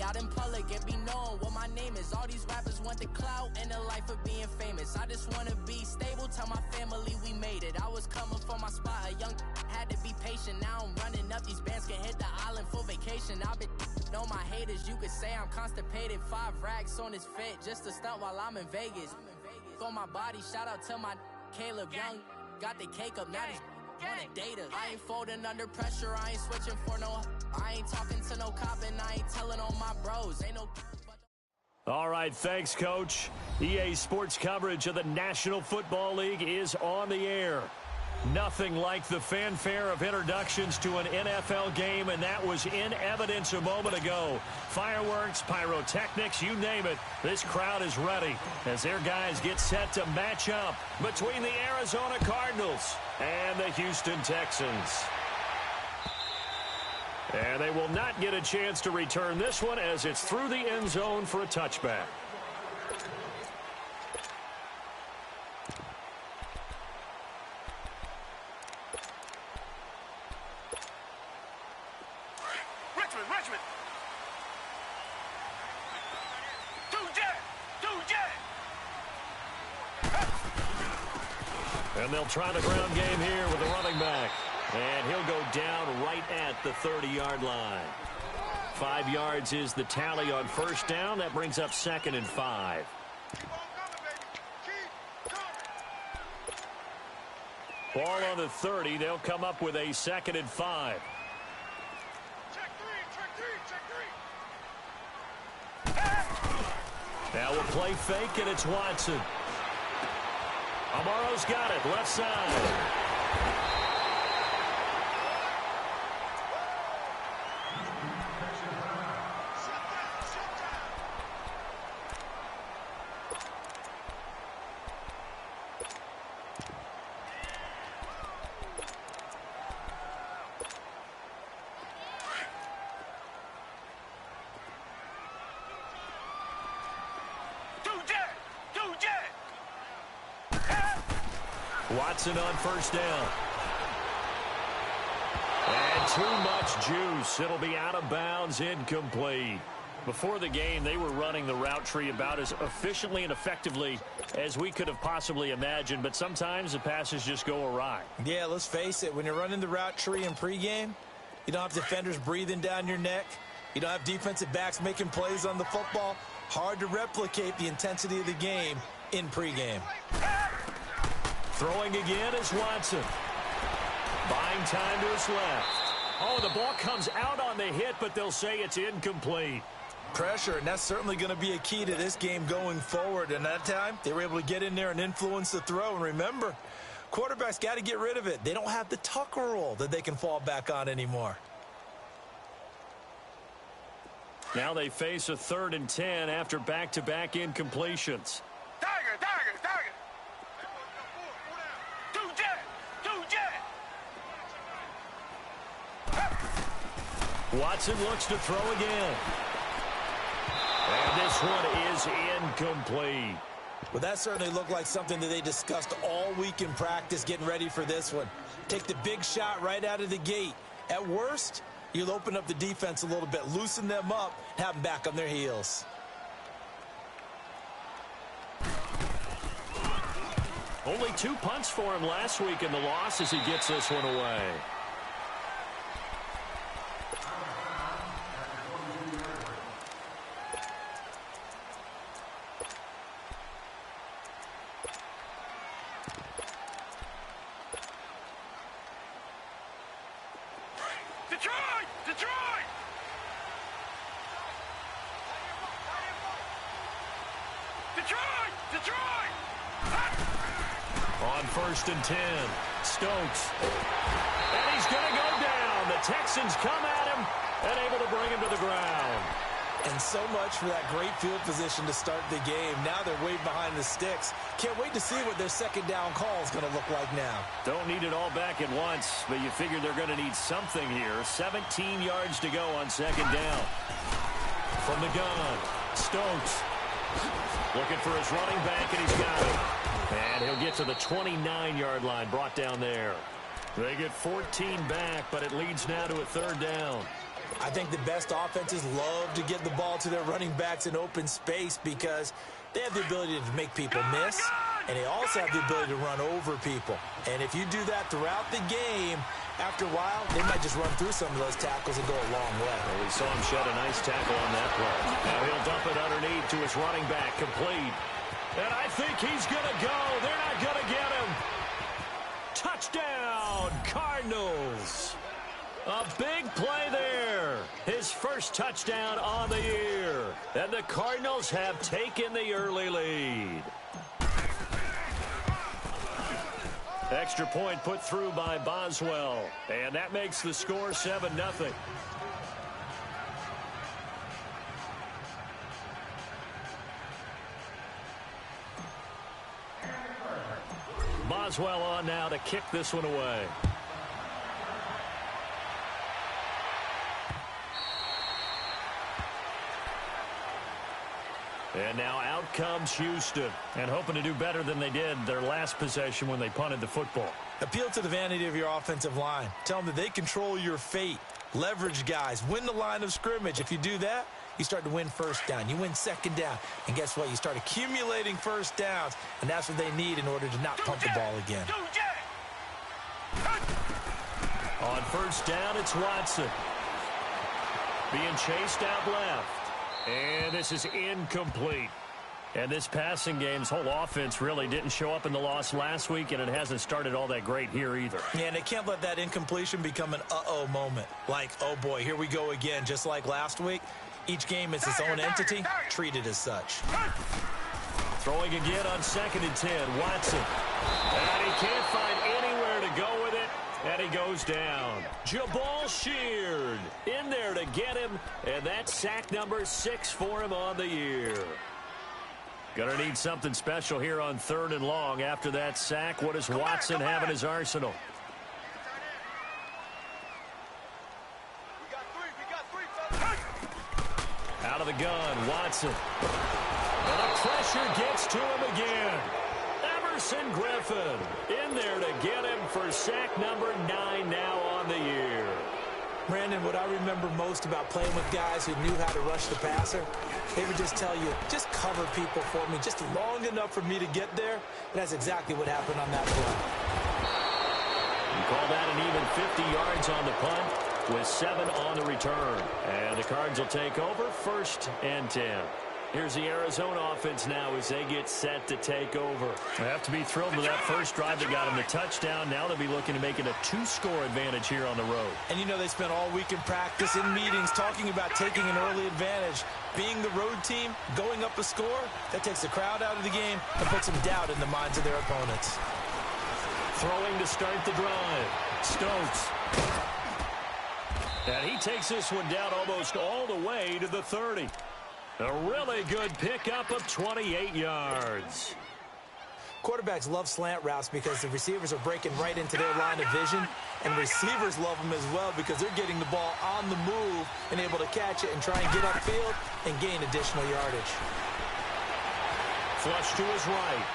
be out in public and be known what my name is. All these rappers want the clout and the life of being famous. I just want to be stable, tell my family we made it. I was coming for my spot, a young had to be patient. Now I'm running up, these bands can hit the island for vacation. I've been know my haters, you could say I'm constipated. 5 racks on his fit, just to stunt while I'm in Vegas. On my body, shout out to my Caleb Young. Got the cake up, now he's on the data. I ain't folding under pressure, I ain't switching for no. I ain't talking to no cop and I ain't telling on my bros. Ain't no. All right, thanks, Coach. EA Sports coverage of the National Football League is on the air. Nothing like the fanfare of introductions to an NFL game, and that was in evidence a moment ago. Fireworks, pyrotechnics, you name it. This crowd is ready as their guys get set to match up between the Arizona Cardinals and the Houston Texans. And they will not get a chance to return this one as it's through the end zone for a touchback. And they'll try the ground game here with the running back. And he'll go down right at the 30-yard line. 5 yards is the tally on first down. That brings up 2nd and 5. Ball on the 30. They'll come up with a 2nd and 5. Now we'll play fake, and it's Watson. Amaro's got it, left side. Watson on first down. And too much juice. It'll be out of bounds, incomplete. Before the game, they were running the route tree about as efficiently and effectively as we could have possibly imagined, but sometimes the passes just go awry. Yeah, let's face it. When you're running the route tree in pregame, you don't have defenders breathing down your neck. You don't have defensive backs making plays on the football. Hard to replicate the intensity of the game in pregame. Throwing again is Watson. Buying time to his left. Oh, the ball comes out on the hit, but they'll say it's incomplete. Pressure, and that's certainly going to be a key to this game going forward. And that time, they were able to get in there and influence the throw. And remember, quarterbacks got to get rid of it. They don't have the tucker roll that they can fall back on anymore. Now they face a 3rd and 10 after back-to-back incompletions. Watson looks to throw again. And this one is incomplete. Well, that certainly looked like something that they discussed all week in practice getting ready for this one. Take the big shot right out of the gate. At worst, you'll open up the defense a little bit, loosen them up, have them back on their heels. Only 2 punts for him last week in the loss as he gets this one away. On 1st and 10, Stokes. And he's going to go down. The Texans come at him and able to bring him to the ground. And so much for that great field position to start the game. Now they're way behind the sticks. Can't wait to see what their second down call is going to look like now. Don't need it all back at once, but you figure they're going to need something here. 17 yards to go on second down. From the gun, Stokes looking for his running back, and he's got it. And he'll get to the 29-yard line, brought down there. They get 14 back, but it leads now to a 3rd down. I think the best offenses love to get the ball to their running backs in open space because they have the ability to make people miss, and they also have the ability to run over people. And if you do that throughout the game, after a while, they might just run through some of those tackles and go a long way. Well, we saw him shed a nice tackle on that play. Now he'll dump it underneath to his running back, complete. And I think he's going to go. They're not going to get him. Touchdown, Cardinals. A big play there. His first touchdown on the year. And the Cardinals have taken the early lead. Extra point put through by Boswell. And that makes the score 7-0. Boswell on now to kick this one away. And now out comes Houston, and hoping to do better than they did their last possession when they punted the football. Appeal to the vanity of your offensive line. Tell them that they control your fate. Leverage guys. Win the line of scrimmage. If you do that, you start to win first down. You win second down. And guess what? You start accumulating first downs, and that's what they need in order to not punt the ball again. On first down, it's Watson. Being chased out left. And this is incomplete. And this passing game's whole offense really didn't show up in the loss last week, and it hasn't started all that great here either. Yeah, and they can't let that incompletion become an uh-oh moment. Like, oh boy, here we go again, just like last week. Each game is its own entity, treated as such. Throwing again on 2nd and 10, Watson. And he can't find anywhere to go with it. And he goes down. Jabal Sheard in there to get him. And that's sack number 6 for him on the year. Gonna need something special here on 3rd and long. After that sack, what does Watson have in his arsenal? Out of the gun, Watson. And the pressure gets to him again. Emerson Griffin in there to get him for sack number 9 now on the year. Brandon, what I remember most about playing with guys who knew how to rush the passer, they would just tell you, just cover people for me, just long enough for me to get there. And that's exactly what happened on that play. You call that an even 50 yards on the punt with 7 on the return. And the Cards will take over 1st and 10. Here's the Arizona offense now as they get set to take over. They have to be thrilled with that first drive that got them the touchdown. Now they'll be looking to make it a 2-score advantage here on the road. And you know they spent all week in practice, in meetings, talking about taking an early advantage. Being the road team, going up a score, that takes the crowd out of the game and puts some doubt in the minds of their opponents. Throwing to start the drive. Stokes. And he takes this one down almost all the way to the 30. A really good pickup of 28 yards. Quarterbacks love slant routes because the receivers are breaking right into their line of vision, and receivers love them as well because they're getting the ball on the move and able to catch it and try and get upfield and gain additional yardage. Flush to his right.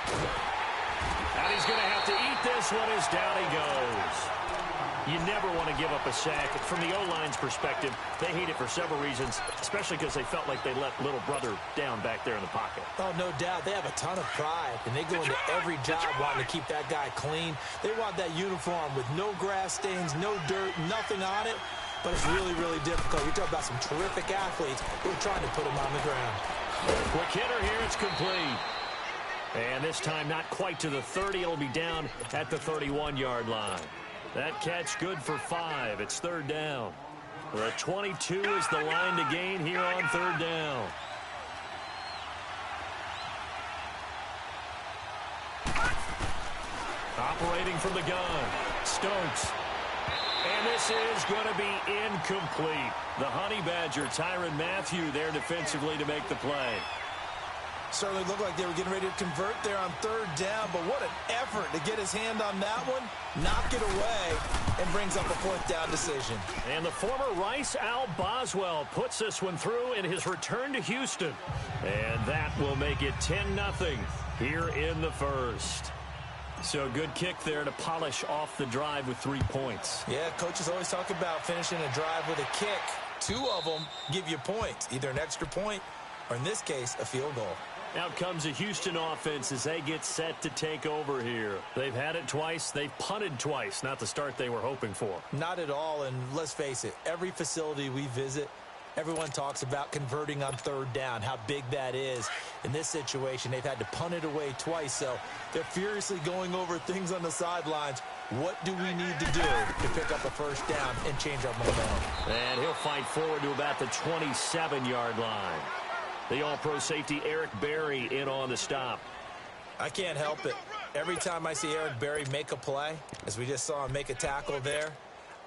And he's going to have to eat this one as down he goes. You never want to give up a sack. From the O-line's perspective, they hate it for several reasons, especially because they felt like they let little brother down back there in the pocket. Oh, no doubt. They have a ton of pride, and they go into every job wanting to keep that guy clean. They want that uniform with no grass stains, no dirt, nothing on it, but it's really, really difficult. You're talking about some terrific athletes who are trying to put him on the ground. Quick hitter here. It's complete. And this time not quite to the 30. It'll be down at the 31-yard line. That catch good for 5. It's 3rd down. The 22 is the line to gain here on 3rd down. Operating from the gun. Stokes. And this is going to be incomplete. The Honey Badger, Tyrann Mathieu, there defensively to make the play. Certainly looked like they were getting ready to convert there on 3rd down, but what an effort to get his hand on that one, knock it away, and brings up a 4th down decision. And the former Rice Al Boswell puts this one through in his return to Houston. And that will make it 10-0 here in the 1st. So good kick there to polish off the drive with 3 points. Yeah, coaches always talk about finishing a drive with a kick. 2 of them give you points, either an extra point or, in this case, a field goal. Out comes a Houston offense as they get set to take over here. They've had it twice. They've punted twice. Not the start they were hoping for. Not at all, and let's face it, every facility we visit, everyone talks about converting on 3rd down, how big that is. In this situation, they've had to punt it away twice, so they're furiously going over things on the sidelines. What do we need to do to pick up a 1st down and change our momentum? And he'll fight forward to about the 27-yard line. The all-pro safety Eric Berry in on the stop. I can't help it. Every time I see Eric Berry make a play, as we just saw him make a tackle there,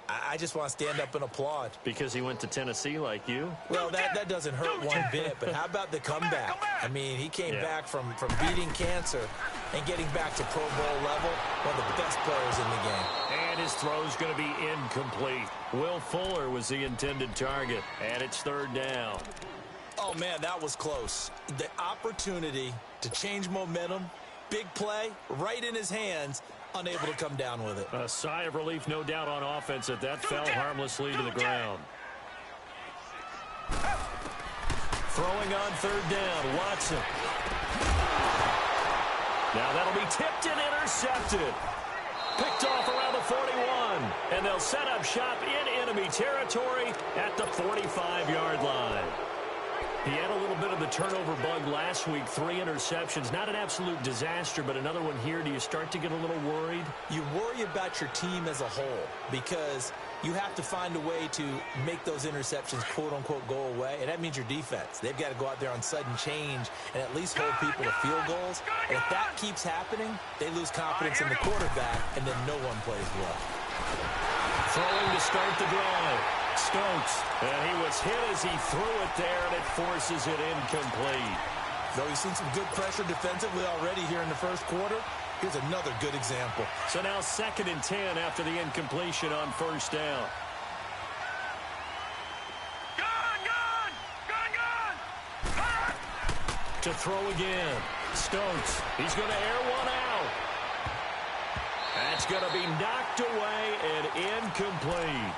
I just want to stand up and applaud. Because he went to Tennessee like you? Well, that doesn't hurt one bit, but how about the comeback? I mean, he came back from beating cancer and getting back to Pro Bowl level, one of the best players in the game. And his throw's going to be incomplete. Will Fuller was the intended target, and it's 3rd down. Oh, man, that was close. The opportunity to change momentum, big play, right in his hands, unable to come down with it. A sigh of relief, no doubt, on offense that fell harmlessly to the ground. Throwing on 3rd down, Watson. Now that'll be tipped and intercepted. Picked off around the 41. And they'll set up shop in enemy territory at the 45-yard line. He had a little bit of the turnover bug last week, 3 interceptions. Not an absolute disaster, but another one here. Do you start to get a little worried? You worry about your team as a whole because you have to find a way to make those interceptions, quote-unquote, go away, and that means your defense. They've got to go out there on sudden change and at least hold people to field goals. And if that keeps happening, they lose confidence in the quarterback, and then no one plays well. Throwing to start the drive. Stokes, and he was hit as he threw it there, and it forces it incomplete. Though he's seen some good pressure defensively already here in the 1st quarter, here's another good example. So now 2nd and 10 after the incompletion on 1st down. To throw again. Stokes, he's going to air one out. That's going to be knocked away and incomplete.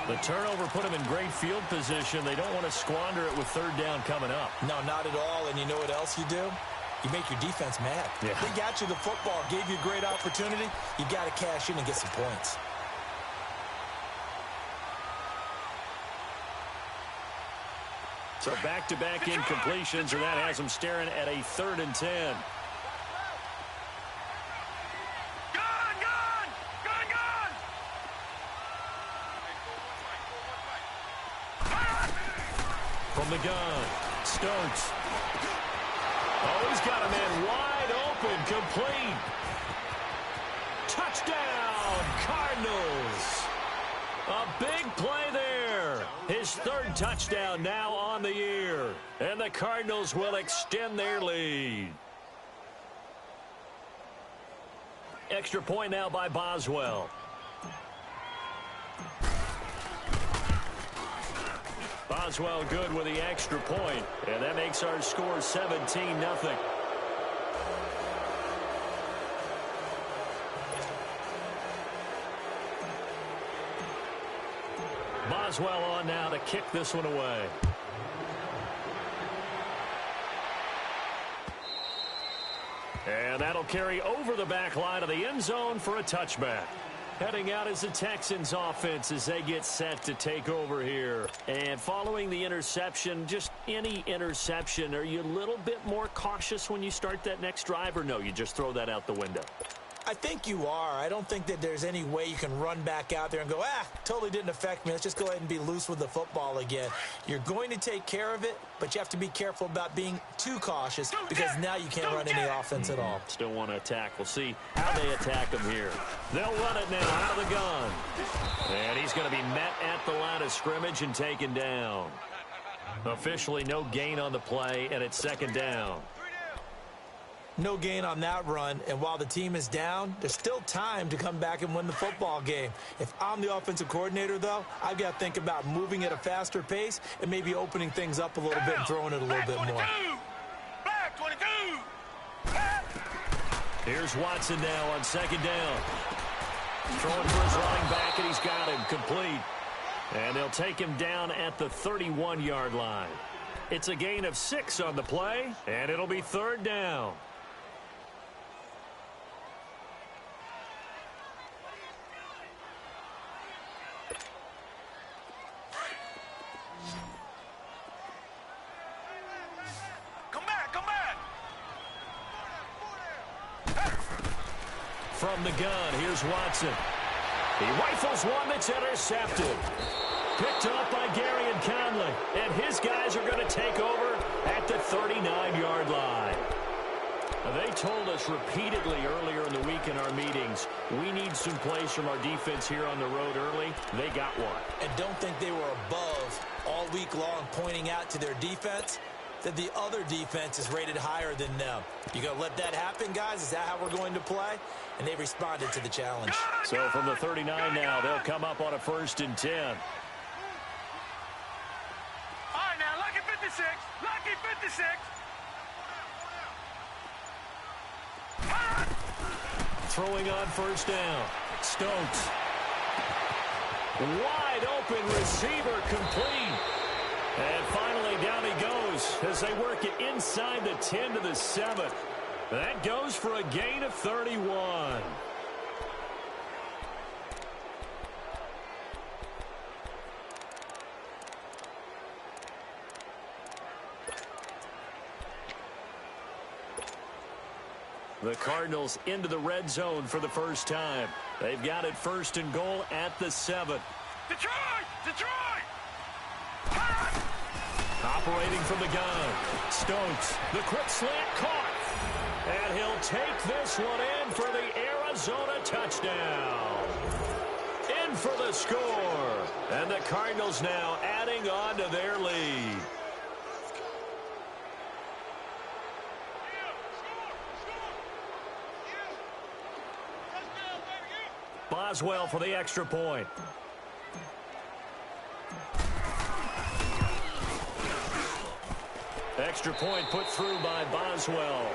The turnover put him in great field position. They don't want to squander it with 3rd down coming up. No, not at all. And you know what else you do? You make your defense mad. Yeah. They got you the football, gave you a great opportunity. You got to cash in and get some points. So back-to-back incompletions, and that has them staring at a 3rd and 10. From the gun, Stokes. Oh, he's got a man wide open, complete. Touchdown, Cardinals. A big play there. His 3rd touchdown now on the year. And the Cardinals will extend their lead. Extra point now by Boswell. Boswell good with the extra point, and that makes our score 17-0. Boswell on now to kick this one away. And that'll carry over the back line of the end zone for a touchback. Heading out is the Texans offense as they get set to take over here. And following the interception, just any interception, are you a little bit more cautious when you start that next drive, or no, you just throw that out the window? I think you are. I don't think that there's any way you can run back out there and go, totally didn't affect me. Let's just go ahead and be loose with the football again. You're going to take care of it, but you have to be careful about being too cautious because now you can't run any offense at all. Still want to attack. We'll see how they attack him here. They'll run it now out of the gun. And he's going to be met at the line of scrimmage and taken down. Officially no gain on the play, and it's 2nd down. No gain on that run, and while the team is down, there's still time to come back and win the football game. If I'm the offensive coordinator, though, I've got to think about moving at a faster pace and maybe opening things up a little bit and throwing it a little bit more. Back 22. Here's Watson now on 2nd down. Throwing for his running back, and he's got him complete. And they'll take him down at the 31-yard line. It's a gain of 6 on the play, and it'll be 3rd down. From the gun, here's Watson. He rifles one that's intercepted. Picked up by Gary and Conley. And his guys are going to take over at the 39-yard line. Now, they told us repeatedly earlier in the week in our meetings, we need some plays from our defense here on the road early. They got one. And don't think they were above all week long pointing out to their defense that the other defense is rated higher than them. You going to let that happen, guys? Is that how we're going to play? And they responded to the challenge. So from the 39 now, they'll come up on a 1st and 10. All right, now, lucky 56. Lucky 56. Throwing on 1st down. Stokes. Wide open receiver complete. And finally down he goes as they work it inside the 10 to the 7. That goes for a gain of 31. The Cardinals into the red zone for the first time. They've got it 1st and goal at the 7. Detroit! Detroit! Operating from the gun. Stokes, the quick slant caught. And he'll take this one in for the Arizona touchdown. In for the score. And the Cardinals now adding on to their lead. Boswell for the extra point. Extra point put through by Boswell.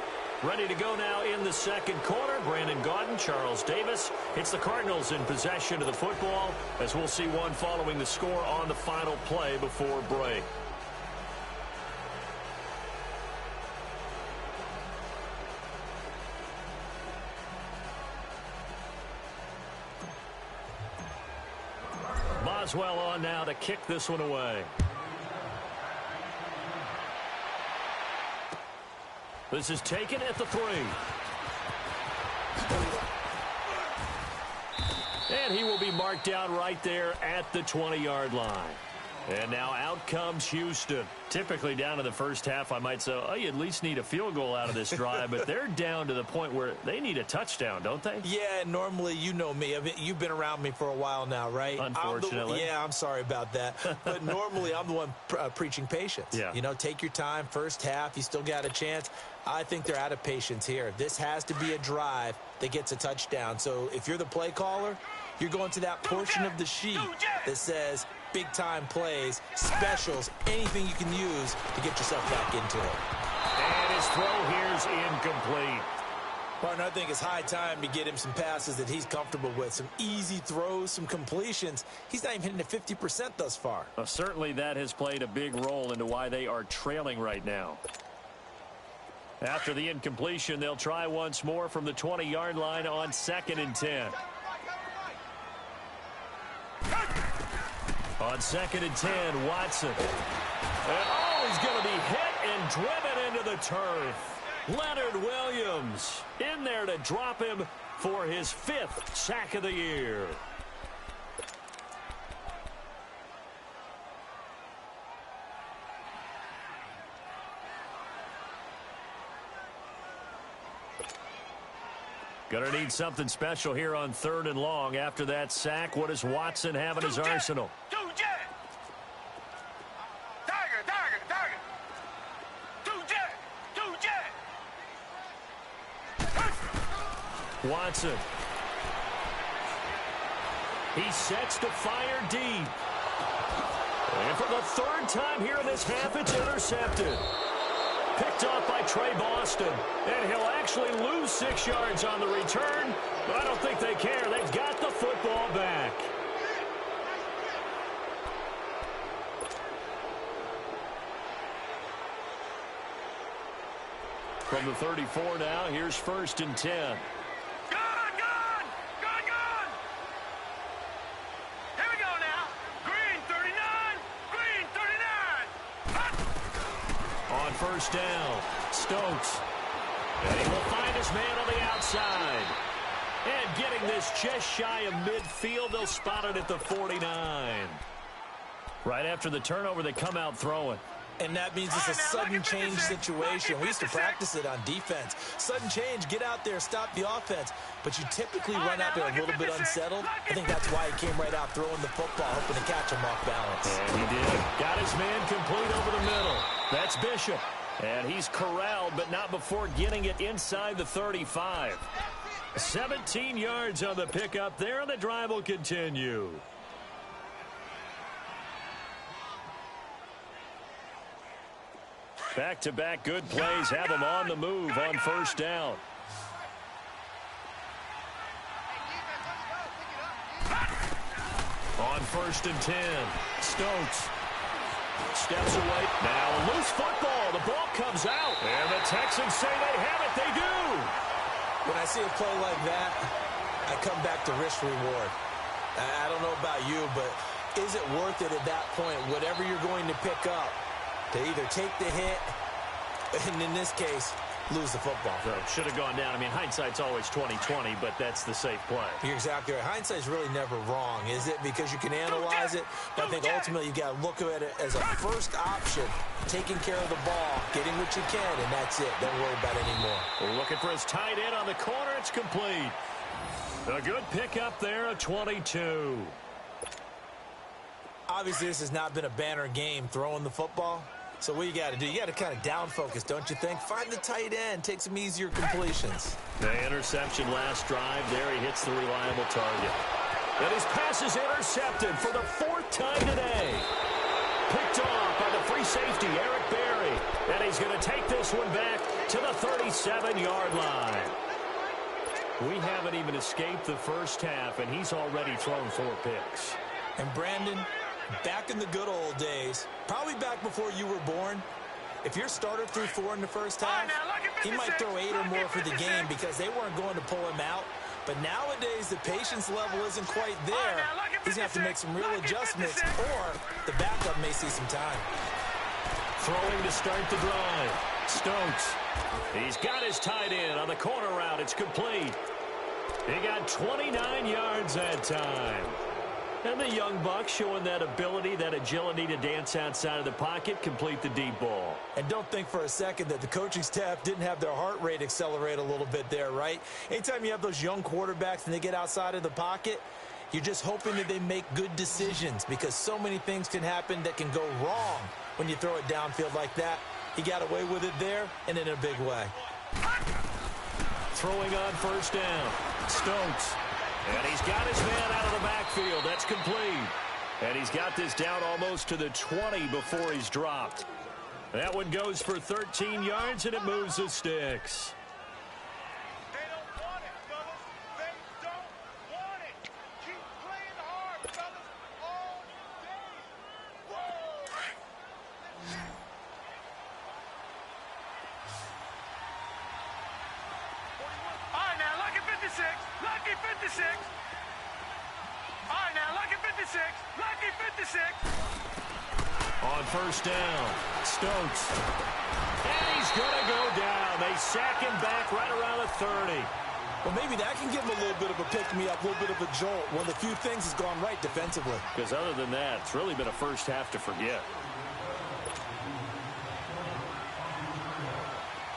Ready to go now in the second quarter. Brandon Gaudin, Charles Davis. It's the Cardinals in possession of the football, as we'll see one following the score on the final play before break. Boswell on now to kick this one away. This is taken at the 3. And he will be marked down right there at the 20-yard line. And now out comes Houston. Typically down in the first half, I might say, oh, you at least need a field goal out of this drive. But they're down to the point where they need a touchdown, don't they? Yeah, normally, you know me. I mean, you've been around me for a while now, right? Unfortunately. I'm sorry about that. But normally, I'm the one preaching patience. Yeah. You know, take your time. First half, you still got a chance. I think they're out of patience here. This has to be a drive that gets a touchdown. So if you're the play caller, you're going to that portion of the sheet that says big-time plays, specials, anything you can use to get yourself back into it. And his throw here is incomplete. Partner, I think it's high time to get him some passes that he's comfortable with. Some easy throws, some completions. He's not even hitting at 50% thus far. Well, certainly that has played a big role into why they are trailing right now. After the incompletion, they'll try once more from the 20-yard line on 2nd and 10. On 2nd and 10, Watson. And he's going to be hit and driven into the turf. Leonard Williams in there to drop him for his 5th sack of the year. Gonna need something special here on 3rd and long. After that sack, what does Watson have in his arsenal? Watson. He sets to fire deep. And for the 3rd time here in this half, it's intercepted. Picked off by Trey Boston. And he'll actually lose 6 yards on the return. But I don't think they care. They've got the football back. From the 34 now, here's 1st and 10. Gone! Here we go now. Green 39. Green 39. On 1st down, Stokes. And he will find his man on the outside. And getting this just shy of midfield, they'll spot it at the 49. Right after the turnover, they come out throwing. And that means it's a sudden change situation. We used to practice it on defense. Sudden change, get out there, stop the offense. But you typically run out there a little bit unsettled. I think that's why he came right out throwing the football, hoping to catch him off balance. And he did. Got his man complete over the middle. That's Bishop. And he's corralled, but not before getting it inside the 35. 17 yards on the pickup there, and the drive will continue. Back-to-back good plays have them on the move on 1st down. On 1st and 10, Stokes steps away. Now a loose football. The ball comes out. And the Texans say they have it. They do. When I see a play like that, I come back to risk-reward. I don't know about you, but is it worth it at that point, whatever you're going to pick up, to either take the hit, and in this case, lose the football? So should have gone down. I mean, hindsight's always 20/20, but that's the safe play. You're exactly right. Hindsight's really never wrong, is it? Because you can analyze it, but I think ultimately you've got to look at it as a first option, taking care of the ball, getting what you can, and that's it. Don't worry about it anymore. We're looking for his tight end on the corner. It's complete. A good pickup there, a 22. Obviously, this has not been a banner game throwing the football. So what you got to do, you got to kind of down focus, don't you think? Find the tight end, take some easier completions. The interception last drive. There he hits the reliable target. And his pass is intercepted for the 4th time today. Picked off by the free safety, Eric Berry. And he's going to take this one back to the 37-yard line. We haven't even escaped the first half, and he's already thrown 4 picks. And Brandon, back in the good old days, probably back before you were born, if your starter threw 4 in the first half, he might throw 8 or more for the game because they weren't going to pull him out. But nowadays, the patience level isn't quite there. He's going to have to make some real adjustments, or the backup may see some time. Throwing to start the drive. Stokes. He's got his tight end on the corner route. It's complete. He got 29 yards that time. And the young buck showing that ability, that agility to dance outside of the pocket, complete the deep ball. And don't think for a second that the coaching staff didn't have their heart rate accelerate a little bit there, right? Anytime you have those young quarterbacks and they get outside of the pocket, you're just hoping that they make good decisions because so many things can happen that can go wrong when you throw it downfield like that. He got away with it there and in a big way. Throwing on 1st down. Stokes. And he's got his man out of the backfield. That's complete. And he's got this down almost to the 20 before he's dropped. That one goes for 13 yards, and it moves the sticks. They don't want it, fellas. They don't want it. Keep playing hard, fellas, all day. Whoa! All right, now, lucky 56. Lucky 56. All right, now, lucky 56. Lucky 56. On 1st down, Stokes. And he's going to go down. They sack him back right around the 30. Well, maybe that can give him a little bit of a pick-me-up, a little bit of a jolt. One of the few things has gone right defensively. Because other than that, it's really been a first half to forget.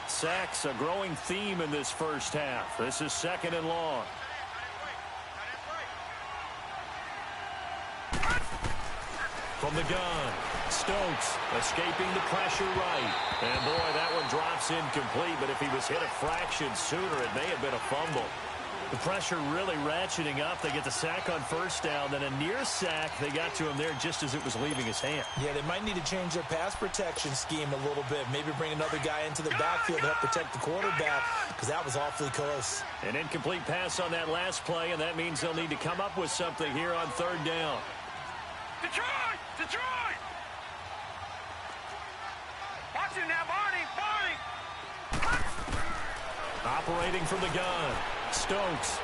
Sacks, a growing theme in this first half. This is 2nd and long. From the gun, Stokes escaping the pressure right. And boy, that one drops incomplete, but if he was hit a fraction sooner, it may have been a fumble. The pressure really ratcheting up. They get the sack on 1st down, then a near sack. They got to him there just as it was leaving his hand. Yeah, they might need to change their pass protection scheme a little bit. Maybe bring another guy into the backfield to help protect the quarterback because that was awfully close. An incomplete pass on that last play, and that means they'll need to come up with something here on 3rd down. Detroit! Detroit! Watch it now, Barney! Barney! Operating from the gun, Stokes.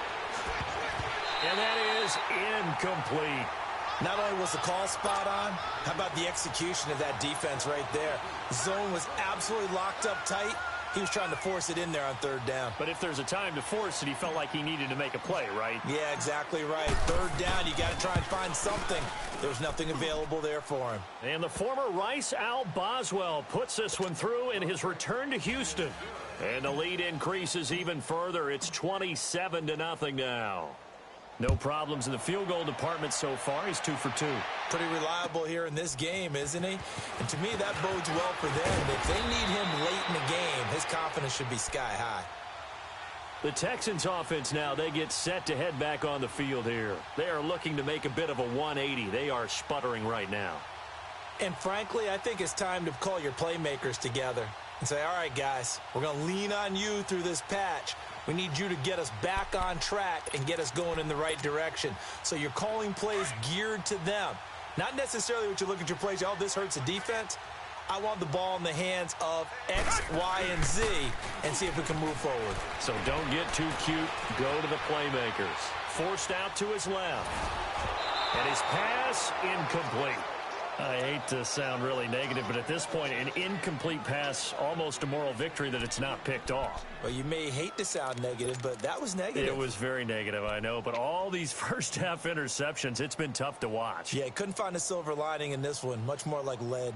And that is incomplete. Not only was the call spot on, how about the execution of that defense right there? The zone was absolutely locked up tight. He was trying to force it in there on third down. But if there's a time to force it, he felt like he needed to make a play, right? Yeah, exactly right. Third down, you got to try and find something. There's nothing available there for him. And the former Rice Al Boswell puts this one through in his return to Houston. And the lead increases even further. It's 27-0 now. No problems in the field goal department so far. He's 2 for 2. Pretty reliable here in this game, isn't he? And to me, that bodes well for them. If they need him late in the game, his confidence should be sky high. The Texans offense now, they get set to head back on the field here. They are looking to make a bit of a 180. They are sputtering right now. And frankly, I think it's time to call your playmakers together and say, all right, guys, we're going to lean on you through this patch. We need you to get us back on track and get us going in the right direction. So you're calling plays geared to them. Not necessarily what you look at your plays, oh, this hurts the defense. I want the ball in the hands of X, Y, and Z and see if we can move forward. So don't get too cute. Go to the playmakers. Forced out to his left. And his pass incomplete. I hate to sound really negative, but at this point, an incomplete pass, almost a moral victory that it's not picked off. Well, you may hate to sound negative, but that was negative. It was very negative, I know, but all these first-half interceptions, it's been tough to watch. Yeah, couldn't find a silver lining in this one, much more like lead.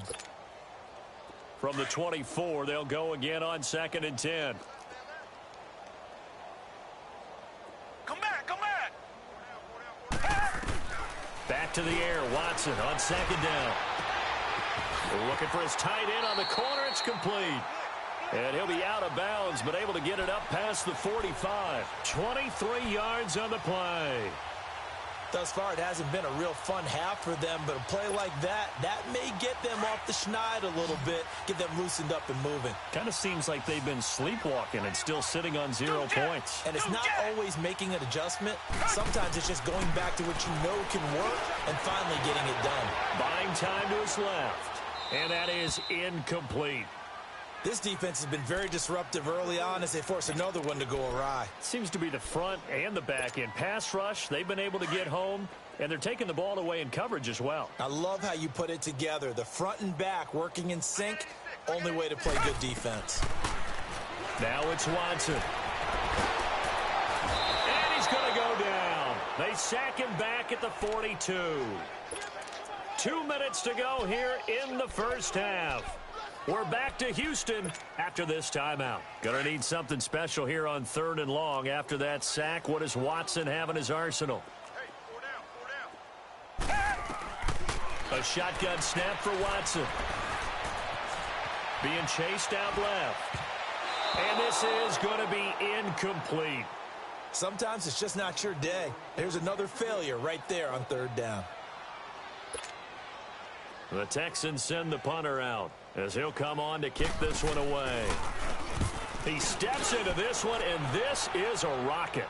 From the 24, they'll go again on 2nd and 10. Come back, come back. Back to the air, Watson on 2nd down. Looking for his tight end on the corner. It's complete. And he'll be out of bounds, but able to get it up past the 45. 23 yards on the play. Thus far, it hasn't been a real fun half for them, but a play like that may get them off the schneid a little bit, get them loosened up and moving. Kind of seems like they've been sleepwalking and still sitting on 0 points. And it's not always making an adjustment. Sometimes it's just going back to what you know can work and finally getting it done. Buying time to his left. And that is incomplete. This defense has been very disruptive early on as they force another one to go awry. Seems to be the front and the back end. Pass rush, they've been able to get home, and they're taking the ball away in coverage as well. I love how you put it together. The front and back working in sync, only way to play good defense. Now it's Watson. And he's going to go down. They sack him back at the 42. 2 minutes to go here in the first half. We're back to Houston after this timeout. Gonna need something special here on 3rd and long after that sack. What does Watson have in his arsenal? A shotgun snap for Watson. Being chased out left. And this is going to be incomplete. Sometimes it's just not your day. There's another failure right there on 3rd down. The Texans send the punter out as he'll come on to kick this one away. He steps into this one, and this is a rocket.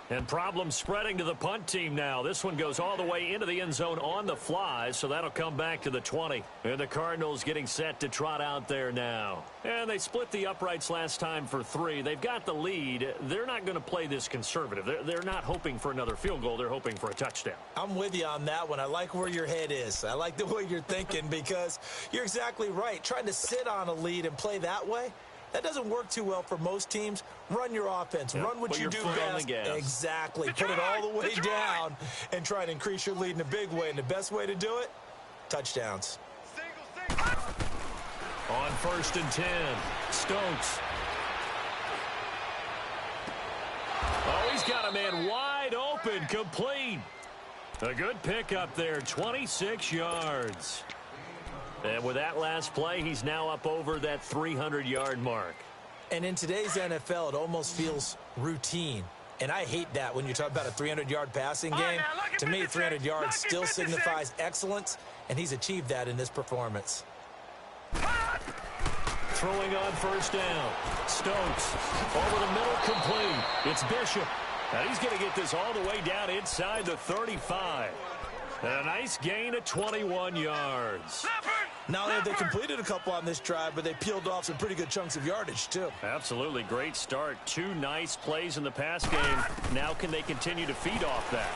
And problems spreading to the punt team now. This one goes all the way into the end zone on the fly, so that'll come back to the 20. And the Cardinals getting set to trot out there now. And they split the uprights last time for 3. They've got the lead. They're not going to play this conservative. They're not hoping for another field goal. They're hoping for a touchdown. I'm with you on that one. I like where your head is. I like the way you're thinking because you're exactly right. Trying to sit on a lead and play that way, that doesn't work too well for most teams. Run your offense. Yep. Run what you do best. Exactly. Put it all the way down and try to increase your lead in a big way. And the best way to do it, touchdowns. On 1st and 10, Stokes. Oh, he's got a man wide open, complete. A good pickup there, 26 yards. And with that last play, he's now up over that 300-yard mark. And in today's NFL, it almost feels routine. And I hate that when you talk about a 300-yard passing game. To me, 300 yards still signifies excellence, and he's achieved that in this performance. Throwing on 1st down. Stokes over the middle, complete. It's Bishop. Now he's going to get this all the way down inside the 35. And a nice gain of 21 yards. Not only have they completed a couple on this drive, but they peeled off some pretty good chunks of yardage, too. Absolutely. Great start. 2 nice plays in the pass game. Now can they continue to feed off that?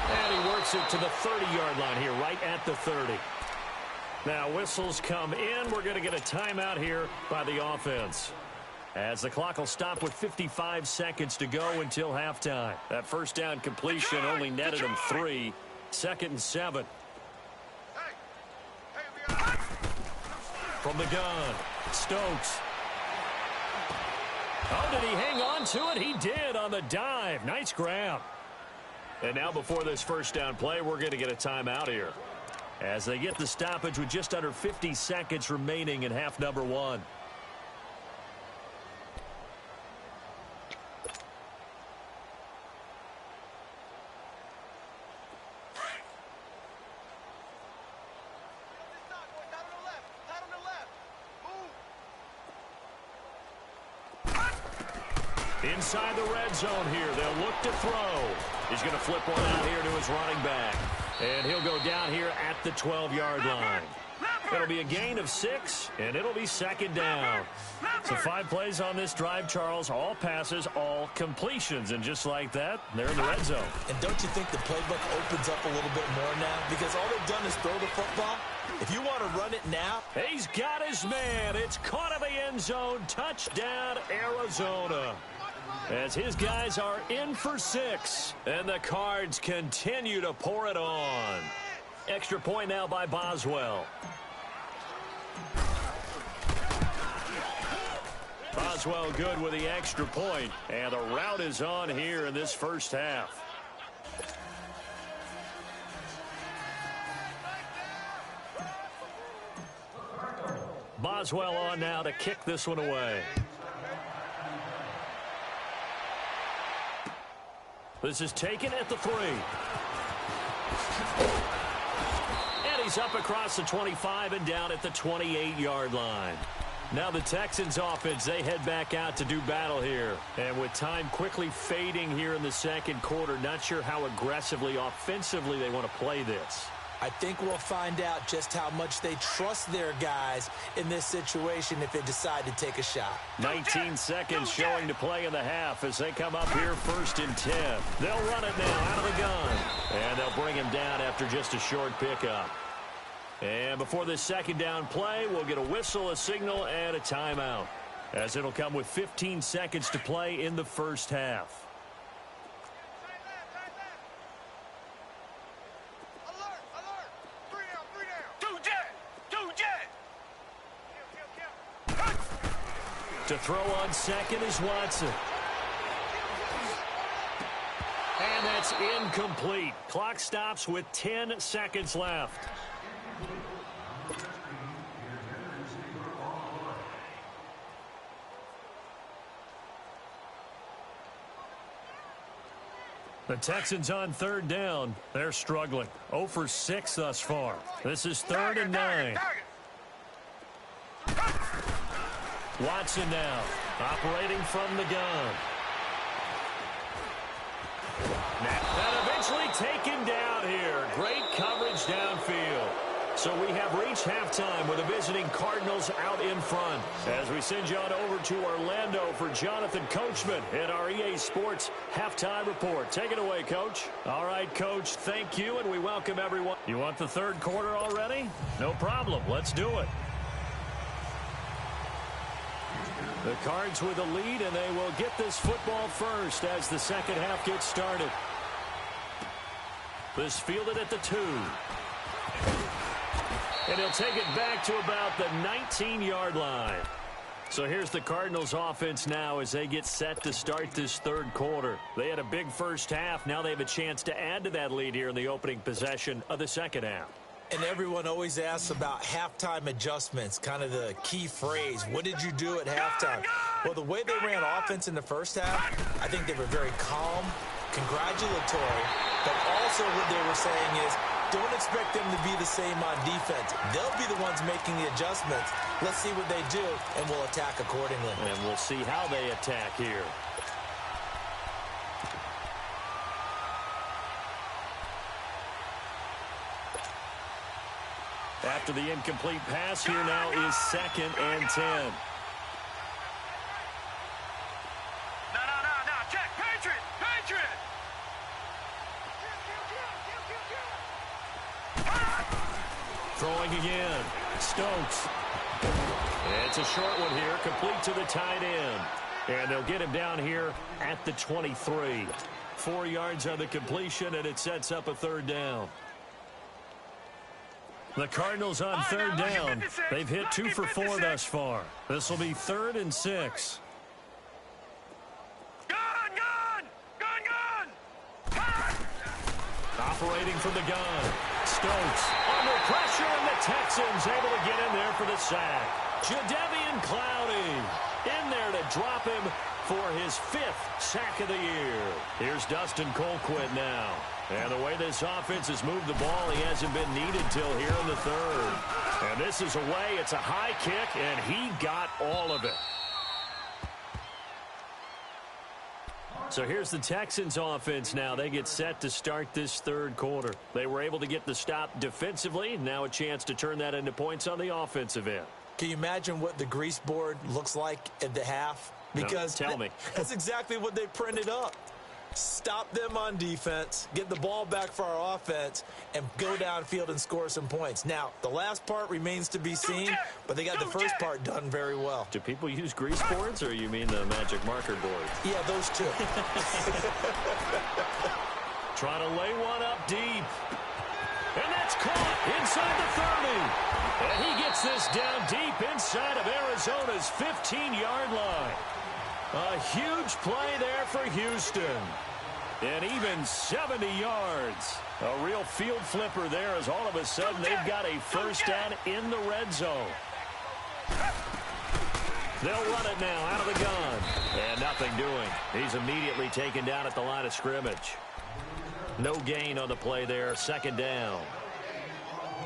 And he works it to the 30-yard line here, right at the 30. Now whistles come in. We're going to get a timeout here by the offense, as the clock will stop with 55 seconds to go until halftime. That first down completion only netted him 3. 2nd and 7. From the gun, Stokes. Oh, did he hang on to it? He did on the dive. Nice grab. And now before this first down play, we're going to get a timeout here, as they get the stoppage with just under 50 seconds remaining in half number 1. Inside the red zone here, they'll look to throw. He's going to flip one out here to his running back, and he'll go down here at the 12-yard line. It'll be a gain of 6, and it'll be 2nd down. So 5 plays on this drive, Charles. All passes, all completions. And just like that, they're in the red zone. And don't you think the playbook opens up a little bit more now? Because all they've done is throw the football. If you want to run it now. He's got his man. It's caught in the end zone. Touchdown, Arizona. As his guys are in for 6. And the Cards continue to pour it on. Extra point now by Boswell. Boswell good with the extra point, and the route is on here in this first half. Boswell on now to kick this one away. This is taken at the 3. And he's up across the 25 and down at the 28-yard line. Now the Texans offense, they head back out to do battle here. And with time quickly fading here in the second quarter, not sure how aggressively, offensively they want to play this. I think we'll find out just how much they trust their guys in this situation if they decide to take a shot. 19 seconds showing to play in the half as they come up here 1st and 10. They'll run it now out of the gun. And they'll bring him down after just a short pickup. And before this 2nd down play, we'll get a whistle, a signal, and a timeout, as it'll come with 15 seconds to play in the first half. To throw on 2nd is Watson. And that's incomplete. Clock stops with 10 seconds left. The Texans on 3rd down. They're struggling. 0 for 6 thus far. This is 3rd and 9. Watson now, operating from the gun. And eventually taken down here. Great coverage downfield. So we have reached halftime with the visiting Cardinals out in front. As we send you on over to Orlando for Jonathan Coachman in our EA Sports Halftime Report. Take it away, Coach. All right, Coach, thank you, and we welcome everyone. You want the 3rd quarter already? No problem. Let's do it. The Cards with a lead, and they will get this football first as the second half gets started. This fielded at the 2. And he'll take it back to about the 19-yard line. So here's the Cardinals offense now as they get set to start this 3rd quarter. They had a big first half. Now they have a chance to add to that lead here in the opening possession of the second half. And everyone always asks about halftime adjustments, kind of the key phrase. What did you do at halftime? Well, the way they ran offense in the first half, I think they were very calm, congratulatory, but also what they were saying is, don't expect them to be the same on defense. They'll be the ones making the adjustments. Let's see what they do, and we'll attack accordingly. And we'll see how they attack here. After the incomplete pass, here now is 2nd and 10. No. Check. Patriot. Throwing again. Stokes. It's a short one here, complete to the tight end. And they'll get him down here at the 23. 4 yards on the completion, and it sets up a 3rd down. The Cardinals on 3rd down. They've hit 2 for 4 thus far. This will be 3rd and 6. Gun! Operating from the gun. Stokes under pressure, and the Texans able to get in there for the sack. Jadeveon Clowney in there to drop him for his 5th sack of the year. Here's Dustin Colquitt now. And the way this offense has moved the ball, he hasn't been needed till here in the 3rd. And this is away. It's a high kick, and he got all of it. So here's the Texans offense now. They get set to start this 3rd quarter. They were able to get the stop defensively. Now a chance to turn that into points on the offensive end. Can you imagine what the grease board looks like at the half? Because no, tell me. That's exactly what they printed up. Stop them on defense, get the ball back for our offense, and go downfield and score some points. Now, the last part remains to be seen, but they got the first part done very well. Do people use grease boards, or you mean the magic marker board? Yeah, those two. Trying to lay one up deep. And that's caught inside the 30. And he gets this down deep inside of Arizona's 15-yard line. A huge play there for Houston. And even 70 yards. A real field flipper there as all of a sudden they've got a first down in the red zone. They'll run it now out of the gun. And nothing doing. He's immediately taken down at the line of scrimmage. No gain on the play there. 2nd down.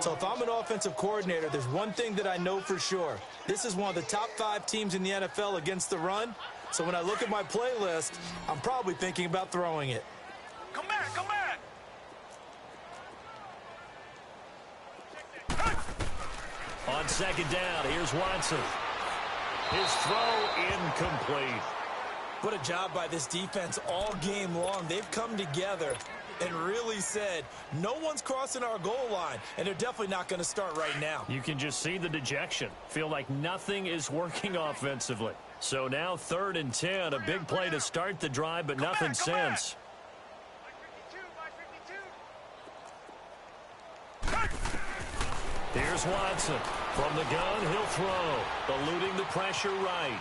So if I'm an offensive coordinator, there's one thing that I know for sure. This is one of the top 5 teams in the NFL against the run. So when I look at my playlist, I'm probably thinking about throwing it. Come back! On 2nd down, here's Watson. His throw incomplete. What a job by this defense all game long. They've come together and really said, no one's crossing our goal line, and they're definitely not going to start right now. You can just see the dejection. Feel like nothing is working offensively. So now 3rd and 10, a big play to start the drive, but nothing since. Here's Watson. From the gun, he'll throw. Eluding the pressure right.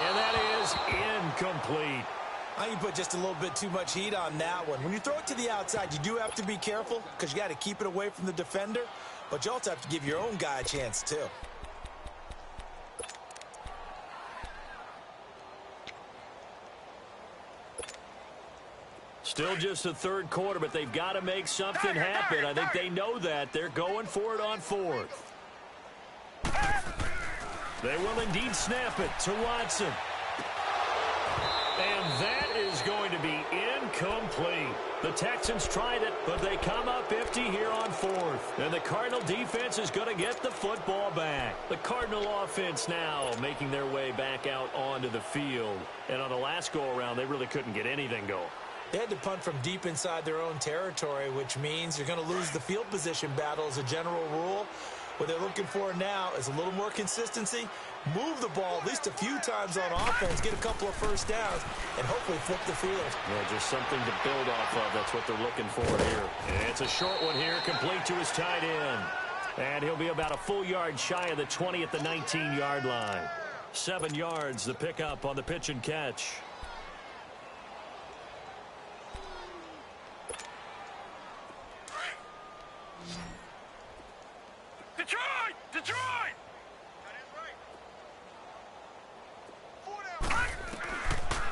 And that is incomplete. I think you put just a little bit too much heat on that one. When you throw it to the outside, you do have to be careful because you got to keep it away from the defender, but you also have to give your own guy a chance too. Still just the 3rd quarter, but they've got to make something happen. I think they know that. They're going for it on 4th. They will indeed snap it to Watson. And that is going to be incomplete. The Texans tried it, but they come up empty here on 4th. And the Cardinal defense is going to get the football back. The Cardinal offense now making their way back out onto the field. And on the last go-around, they really couldn't get anything going. They had to punt from deep inside their own territory, which means you're going to lose the field position battle as a general rule. What they're looking for now is a little more consistency, move the ball at least a few times on offense, get a couple of first downs, and hopefully flip the field. Yeah, just something to build off of. That's what they're looking for here. And it's a short one here, complete to his tight end. And he'll be about a full yard shy of the 20 at the 19-yard line. 7 yards, the pickup on the pitch and catch. Detroit!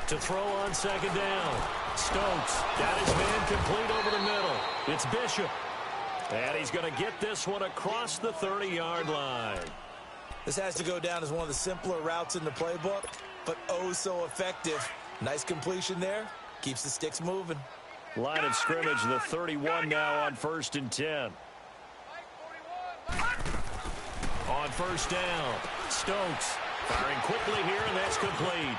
To throw on 2nd down. Stokes got his man complete over the middle. It's Bishop. And he's going to get this one across the 30-yard line. This has to go down as one of the simpler routes in the playbook, but oh so effective. Nice completion there. Keeps the sticks moving. Line of scrimmage, the 31 now on 1st and 10. on first down. Stokes firing quickly here, and that's complete.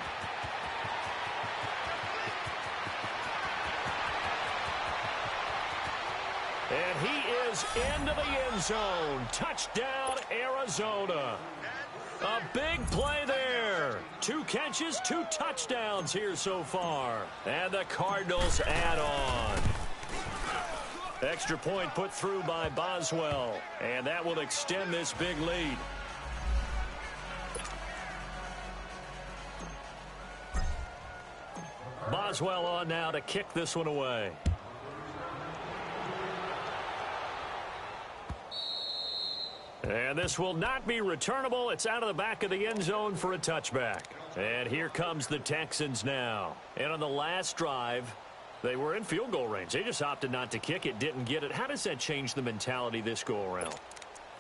And he is into the end zone. Touchdown, Arizona. A big play there. 2 catches, 2 touchdowns here so far. And the Cardinals add on. Extra point put through by Boswell. And that will extend this big lead. Boswell on now to kick this one away. And this will not be returnable. It's out of the back of the end zone for a touchback. And here comes the Texans now. And on the last drive, they were in field goal range. They just opted not to kick it, didn't get it. How does that change the mentality this go-around?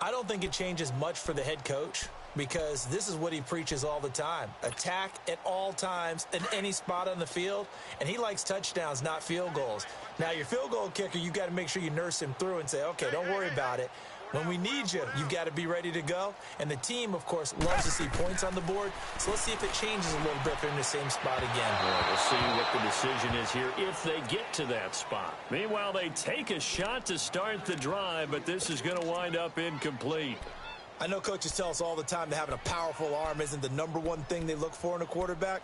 I don't think it changes much for the head coach because this is what he preaches all the time. Attack at all times in any spot on the field, and he likes touchdowns, not field goals. Now, your field goal kicker, you've got to make sure you nurse him through and say, okay, don't worry about it. When we need you, you've got to be ready to go. And the team, of course, loves to see points on the board. So let's see if it changes a little bit if they're in the same spot again. Well, we'll see what the decision is here if they get to that spot. Meanwhile, they take a shot to start the drive, but this is going to wind up incomplete. I know coaches tell us all the time that having a powerful arm isn't the #1 thing they look for in a quarterback.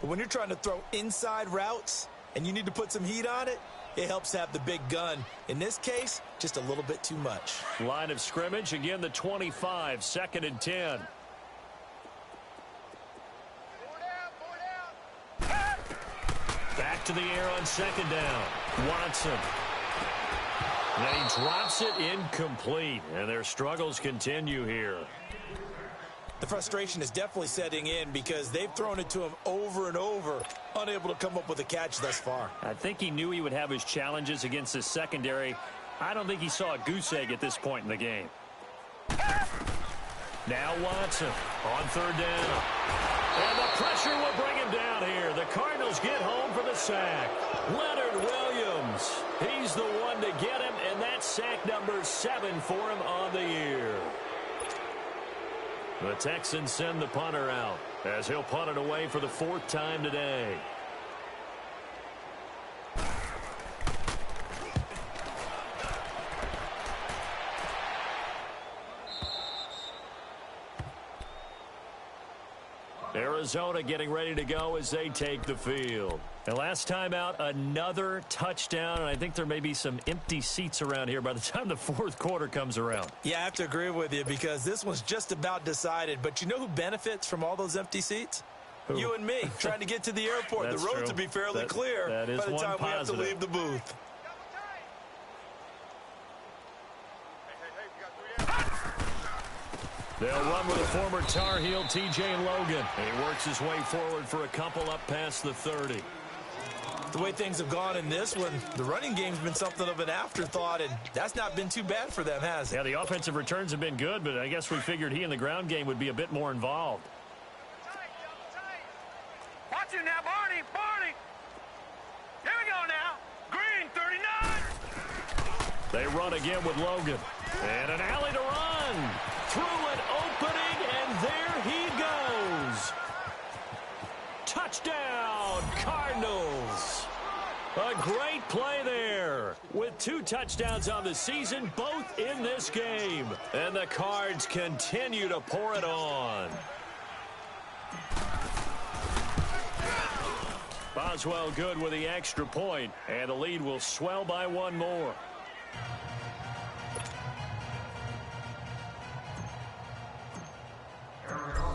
But when you're trying to throw inside routes and you need to put some heat on it, it helps to have the big gun. In this case, just a little bit too much. Line of scrimmage, again the 25, 2nd and 10. Back to the air on 2nd down. Watson. Then he drops it incomplete, and their struggles continue here. The frustration is definitely setting in because they've thrown it to him over and over, unable to come up with a catch thus far. I think he knew he would have his challenges against his secondary. I don't think he saw a goose egg at this point in the game. Now Watson on 3rd down. And the pressure will bring him down here. The Cardinals get home for the sack. Leonard Williams. He's the one to get him, and that's sack number 7 for him on the year. The Texans send the punter out as he'll punt it away for the 4th time today. Arizona getting ready to go as they take the field. And last time out, another touchdown, and I think there may be some empty seats around here by the time the 4th quarter comes around. Yeah, I have to agree with you because this one's just about decided. But you know who benefits from all those empty seats? Who? You and me, trying to get to the airport. The roads will be fairly clear that is by the time positive. we have to leave the booth. They'll run with a former Tar Heel, T.J. Logan. And he works his way forward for a couple up past the 30. The way things have gone in this one, the running game's been something of an afterthought, and that's not been too bad for them, has it? Yeah, the offensive returns have been good, but I guess we figured he in the ground game would be a bit more involved. Watch it now, Barney, Barney. Here we go now. Green, 39. They run again with Logan. And an alley to run. Through an opening, and there he goes. Touchdown, Cardinals. A great play there. With 2 touchdowns on the season, both in this game. And the Cards continue to pour it on. Boswell good with the extra point, and the lead will swell by 1 more.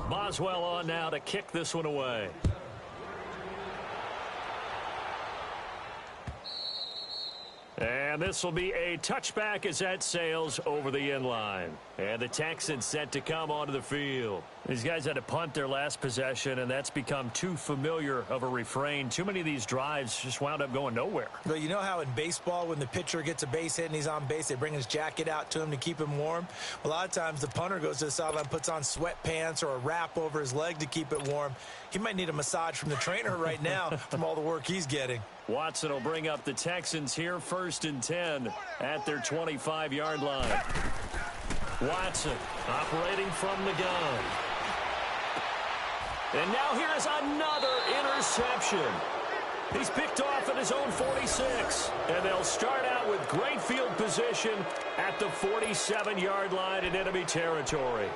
Boswell on now to kick this one away. And this will be a touchback as that sails over the end line. And the Texans set to come onto the field. These guys had to punt their last possession, and that's become too familiar of a refrain. Too many of these drives just wound up going nowhere. Well, you know how in baseball when the pitcher gets a base hit and he's on base, they bring his jacket out to him to keep him warm? Well, a lot of times the punter goes to the sideline, puts on sweatpants or a wrap over his leg to keep it warm. He might need a massage from the trainer right now from all the work he's getting. Watson will bring up the Texans here, 1st and 10 at their 25-yard line. Watson operating from the gun. And now here is another interception. He's picked off at his own 46. And they'll start out with great field position at the 47-yard line in enemy territory.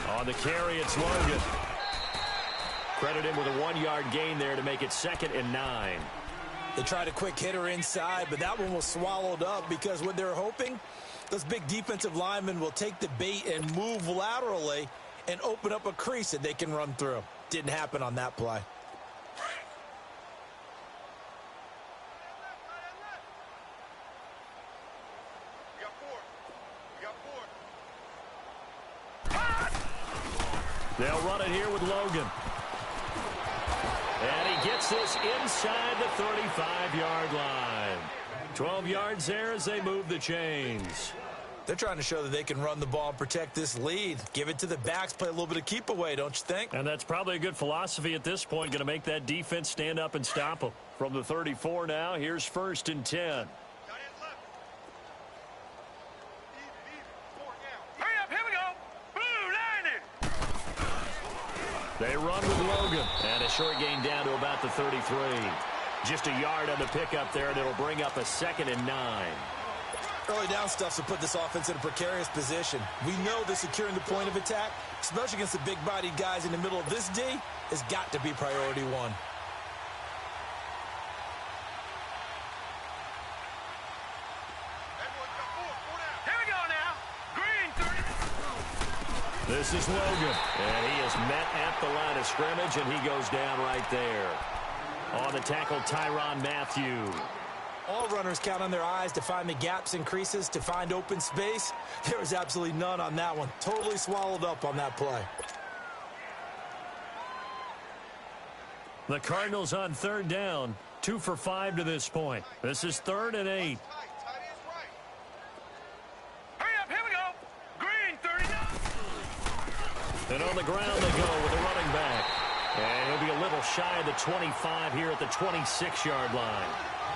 On the carry, it's Logan. Credit him with a 1-yard gain there to make it 2nd and 9. They tried a quick hitter inside, but that one was swallowed up because what they're hoping, those big defensive linemen will take the bait and move laterally and open up a crease that they can run through. Didn't happen on that play. They'll run it here with Logan. And he gets this inside the 35-yard line. 12 yards there as they move the chains. They're trying to show that they can run the ball and protect this lead. Give it to the backs, play a little bit of keep away, don't you think? And that's probably a good philosophy at this point. Going to make that defense stand up and stop them. From the 34 now, here's 1st and 10. They run with Logan. And a short gain down to about the 33. Just a yard on the pickup there, and it'll bring up a 2nd and 9. Early down stuff to put this offense in a precarious position. We know that securing the point of attack, especially against the big-bodied guys in the middle of this D, has got to be priority one. This is Logan, and he is met at the line of scrimmage, and he goes down right there. On the tackle, Tyrann Mathieu. All runners count on their eyes to find the gaps and creases, to find open space. There was absolutely none on that one. Totally swallowed up on that play. The Cardinals on 3rd down, 2 for 5 to this point. This is 3rd and 8. And on the ground they go with a running back. And he'll be a little shy of the 25 here at the 26-yard line.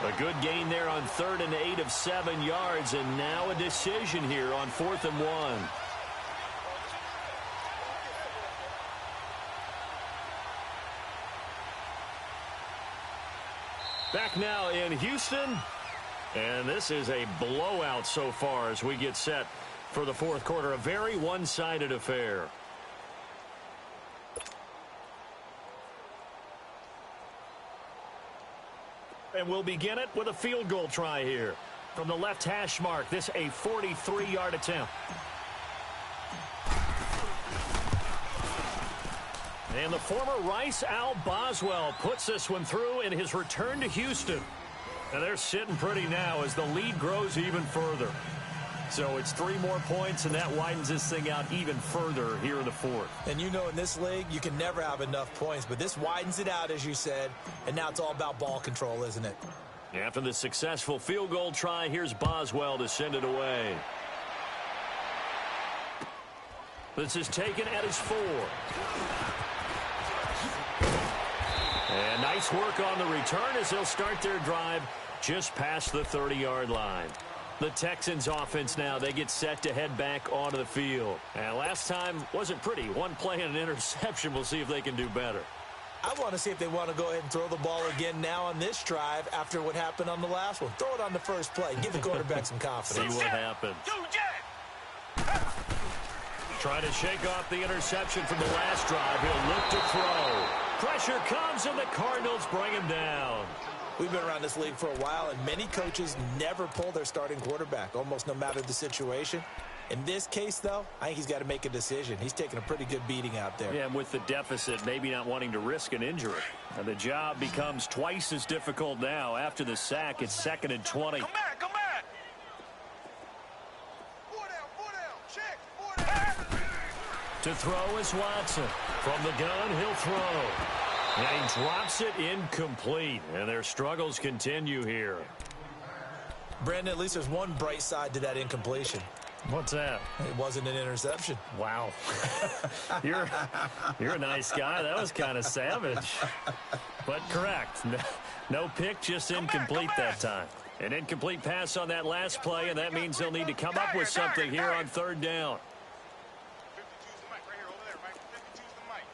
A good gain there on 3rd and 8 of 7 yards. And now a decision here on 4th and 1. Back now in Houston. And this is a blowout so far as we get set for the 4th quarter. A very one-sided affair. And we'll begin it with a field goal try here. From the left hash mark, this a 43-yard attempt. And the former Rice Al Boswell puts this one through in his return to Houston. And they're sitting pretty now as the lead grows even further. So it's 3 more points, and that widens this thing out even further here in the 4th. And you know in this league, you can never have enough points, but this widens it out, as you said, and now it's all about ball control, isn't it? After the successful field goal try, here's Boswell to send it away. This is taken at his 4. And nice work on the return as they'll start their drive just past the 30-yard line. The Texans offense now, they get set to head back onto the field. And last time wasn't pretty. 1 play and an interception. We'll see if they can do better. I want to see if they want to go ahead and throw the ball again now on this drive after what happened on the last one. Throw it on the first play. Give the quarterback some confidence. See what happens. Trying to shake off the interception from the last drive. He'll look to throw. Pressure comes, and the Cardinals bring him down. We've been around this league for a while, and many coaches never pull their starting quarterback, almost no matter the situation. In this case, though, I think he's got to make a decision. He's taking a pretty good beating out there. Yeah, and with the deficit, maybe not wanting to risk an injury. And the job becomes twice as difficult now. After the sack, it's 2nd and 20. Come back, come back. 4 down, check, 4 down. To throw is Watson. From the gun, he'll throw. And he drops it incomplete, and their struggles continue here. Brandon, at least there's one bright side to that incompletion. What's that? It wasn't an interception. Wow. You're a nice guy. That was kind of savage. But correct. No pick, just incomplete that time. An incomplete pass on that last play, and that means they'll need to come up with something here on third down. 52's the mic right here, over there, Mike. 52's the mic.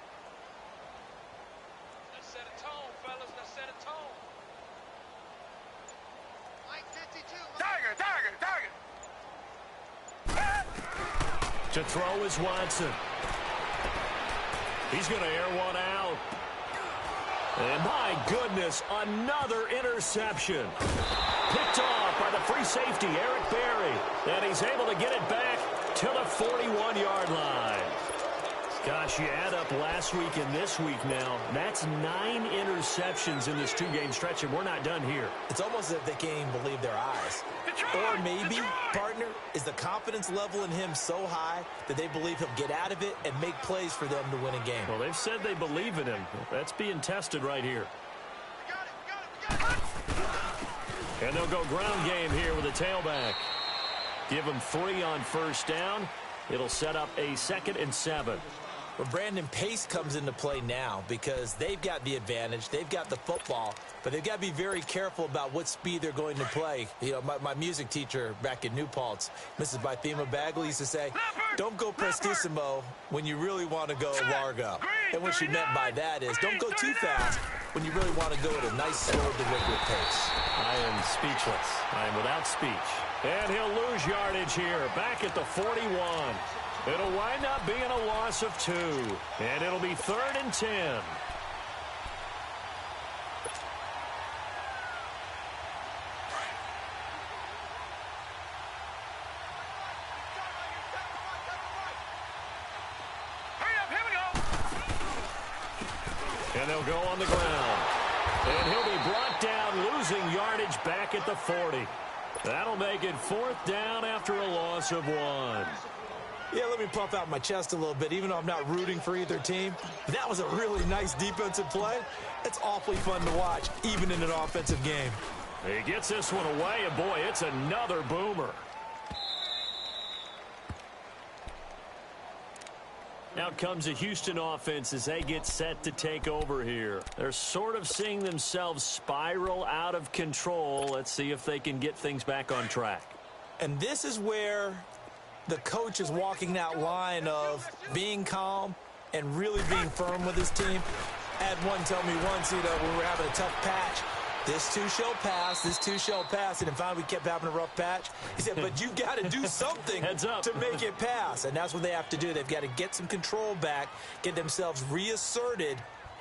Let's set a tone, fellas. Let's set a tone. Mike 52. Target, target, target. To throw is Watson. He's going to air one out. And my goodness, another interception. Picked off by the free safety, Eric Berry. And he's able to get it back to the 41-yard line. Gosh, you add up last week and this week now. That's 9 interceptions in this 2-game stretch, and we're not done here. It's almost as if they can't even believe their eyes. Or maybe, partner, is the confidence level in him so high that they believe he'll get out of it and make plays for them to win a game. Well, they've said they believe in him. That's being tested right here. And they'll go ground game here with a tailback. Give them 3 on first down. It'll set up a 2nd and 7. Well, Brandon, pace comes into play now because they've got the advantage. They've got the football, but they've got to be very careful about what speed they're going to play. You know, my music teacher back in New Paltz, Mrs. Bythema Bagley, used to say, don't go prestissimo when you really want to go largo. And what she meant by that is don't go too fast when you really want to go at a nice, slow, deliberate pace. I am speechless. I am without speech. And he'll lose yardage here, back at the 41. It'll wind up being a loss of 2. And it'll be 3rd and 10. And they'll go on the ground. And he'll be brought down, losing yardage back at the 40. That'll make it 4th down after a loss of 1. Yeah, let me puff out my chest a little bit, even though I'm not rooting for either team. That was a really nice defensive play. It's awfully fun to watch, even in an offensive game. He gets this one away, and boy, it's another boomer. Now comes the Houston offense as they get set to take over here. They're sort of seeing themselves spiral out of control. Let's see if they can get things back on track. And this is where the coach is walking that line of being calm and really being firm with his team. I had one tell me once, when we were having a tough patch, this too shall pass, this too shall pass. And then finally we kept having a rough patch. He said, but you've got to do something to make it pass. And that's what they have to do. They've got to get some control back, get themselves reasserted,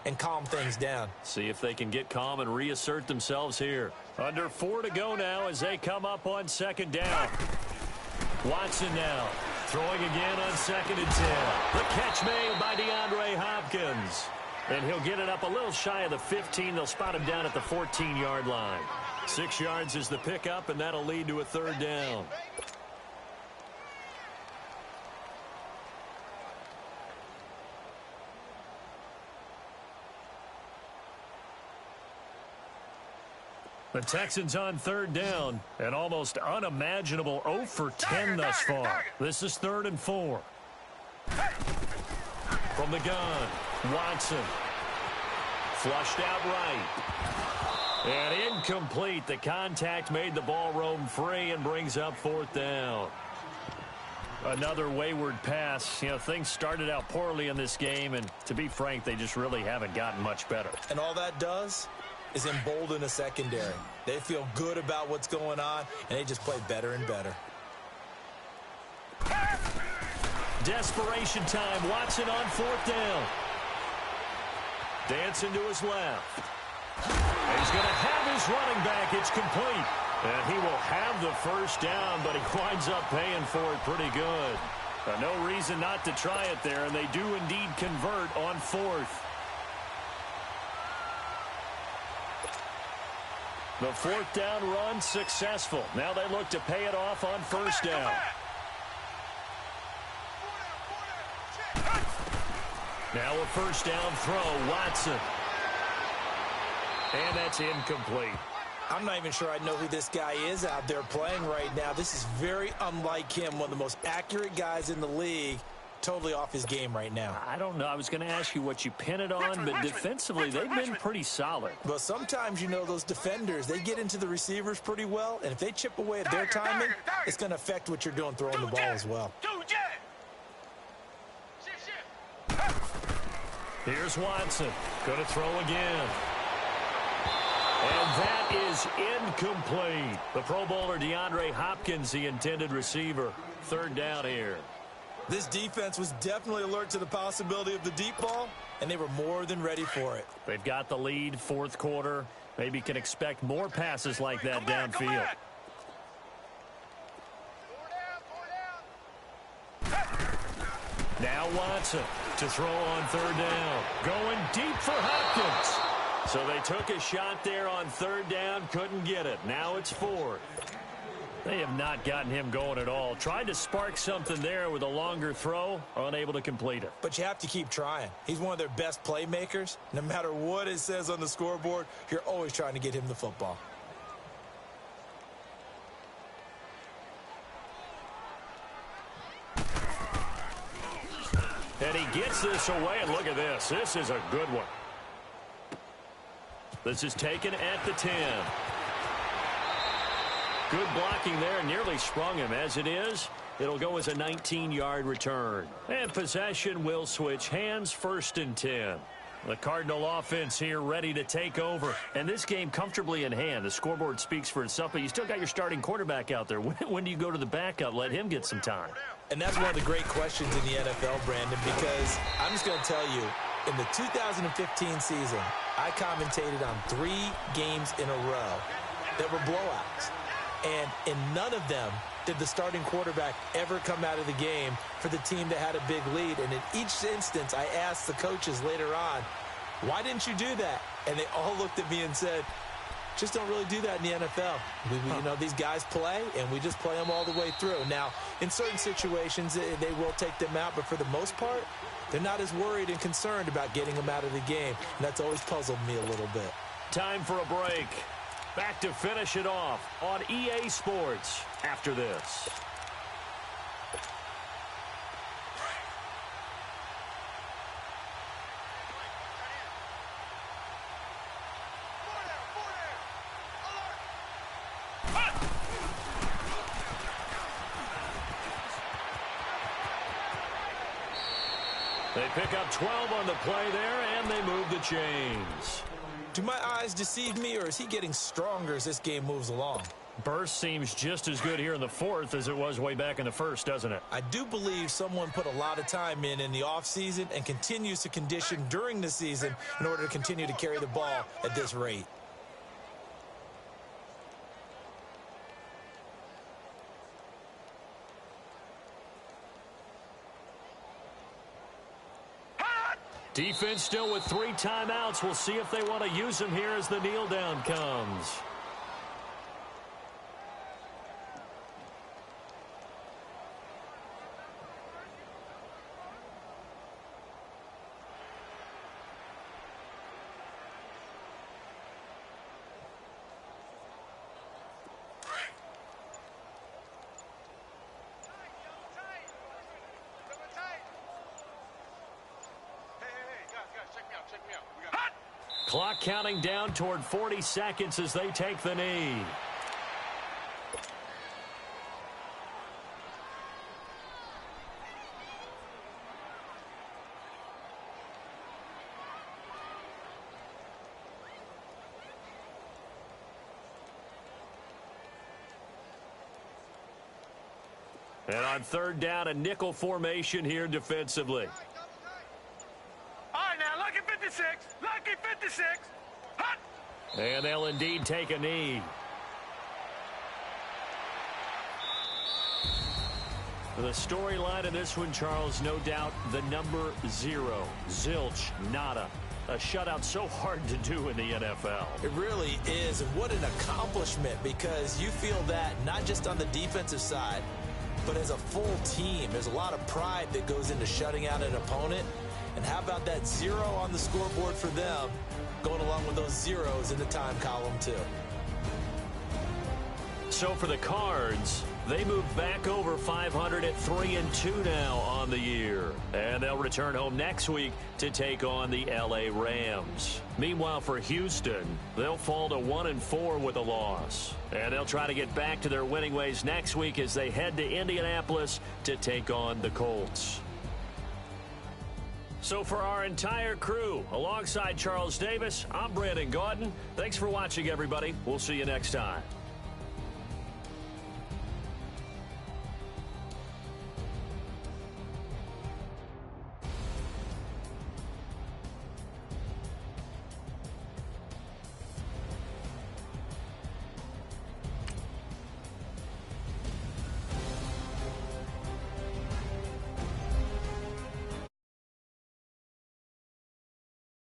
and calm things down. See if they can get calm and reassert themselves here. Under 4 to go now as they come up on 2nd down. Watson now throwing again on 2nd and 10. The catch made by DeAndre Hopkins. And he'll get it up a little shy of the 15. They'll spot him down at the 14-yard line. 6 yards is the pickup, and that'll lead to a 3rd down. The Texans on 3rd down. An almost unimaginable 0 for 10 thus far. This is 3rd and 4. From the gun, Watson. Flushed out right. And incomplete. The contact made the ball roam free and brings up 4th down. Another wayward pass. You know, things started out poorly in this game, and to be frank, they just really haven't gotten much better. And all that does is embolden a secondary. They feel good about what's going on, and they just play better and better. Desperation time. Watson on 4th down. Dancing to his left. And he's going to have his running back. It's complete. And he will have the 1st down, but he winds up paying for it pretty good. No reason not to try it there, and they do indeed convert on 4th. The 4th down run successful. Now they look to pay it off on 1st down. Now a 1st down throw, Watson. And that's incomplete. I'm not even sure I know who this guy is out there playing right now. This is very unlike him, one of the most accurate guys in the league. Totally off his game right now. I don't know. I was going to ask you what you pin it on, but defensively, they've been pretty solid. Well, sometimes, you know, those defenders, they get into the receivers pretty well, and if they chip away at their timing, it's going to affect what you're doing throwing the ball as well. Here's Watson. Going to throw again. And that is incomplete. The Pro Bowler DeAndre Hopkins, the intended receiver. Third down here. This defense was definitely alert to the possibility of the deep ball, and they were more than ready for it. They've got the lead, fourth quarter. Maybe can expect more passes like that downfield. Now Watson to throw on third down. Going deep for Hopkins. So they took a shot there on third down, couldn't get it. Now it's fourth. They have not gotten him going at all. Tried to spark something there with a longer throw, unable to complete it. But you have to keep trying. He's one of their best playmakers. No matter what it says on the scoreboard, you're always trying to get him the football. And he gets this away, and look at this. This is a good one. This is taken at the 10. Good blocking there, nearly sprung him. As it is, it'll go as a 19-yard return. And possession will switch hands, 1st and 10. The Cardinal offense here ready to take over. And this game comfortably in hand. The scoreboard speaks for itself, but you still got your starting quarterback out there. When do you go to the backup? Let him get some time. And that's one of the great questions in the NFL, Brandon, because I'm just going to tell you, in the 2015 season, I commentated on 3 games in a row that were blowouts. And in none of them did the starting quarterback ever come out of the game for the team that had a big lead. And in each instance, I asked the coaches later on, why didn't you do that? And they all looked at me and said, just don't really do that in the NFL. You know, these guys play, and we just play them all the way through. Now, in certain situations, they will take them out, but for the most part, they're not as worried and concerned about getting them out of the game. And that's always puzzled me a little bit. Time for a break. Back to finish it off on EA Sports after this. They pick up 12 on the play there, and they move the chains. Do my eyes deceive me, or is he getting stronger as this game moves along? Burst seems just as good here in the fourth as it was way back in the first, doesn't it? I do believe someone put a lot of time in the offseason and continues to condition during the season in order to continue to carry the ball at this rate. Defense still with 3 timeouts. We'll see if they want to use them here as the kneel down comes. Clock counting down toward 40 seconds as they take the knee. And on third down, a nickel formation here defensively. Lucky 56. Lucky 56. Hut. And they'll indeed take a knee. The storyline in this one, Charles, no doubt the number 0. Zilch, nada. A shutout so hard to do in the NFL. It really is, and what an accomplishment, because you feel that not just on the defensive side, but as a full team. There's a lot of pride that goes into shutting out an opponent. And how about that 0 on the scoreboard for them, going along with those zeros in the time column, too. So for the Cards, they move back over 500 at 3-2 now on the year. And they'll return home next week to take on the L.A. Rams. Meanwhile, for Houston, they'll fall to 1-4 with a loss. And they'll try to get back to their winning ways next week as they head to Indianapolis to take on the Colts. So for our entire crew, alongside Charles Davis, I'm Brandon Gaudin. Thanks for watching, everybody. We'll see you next time.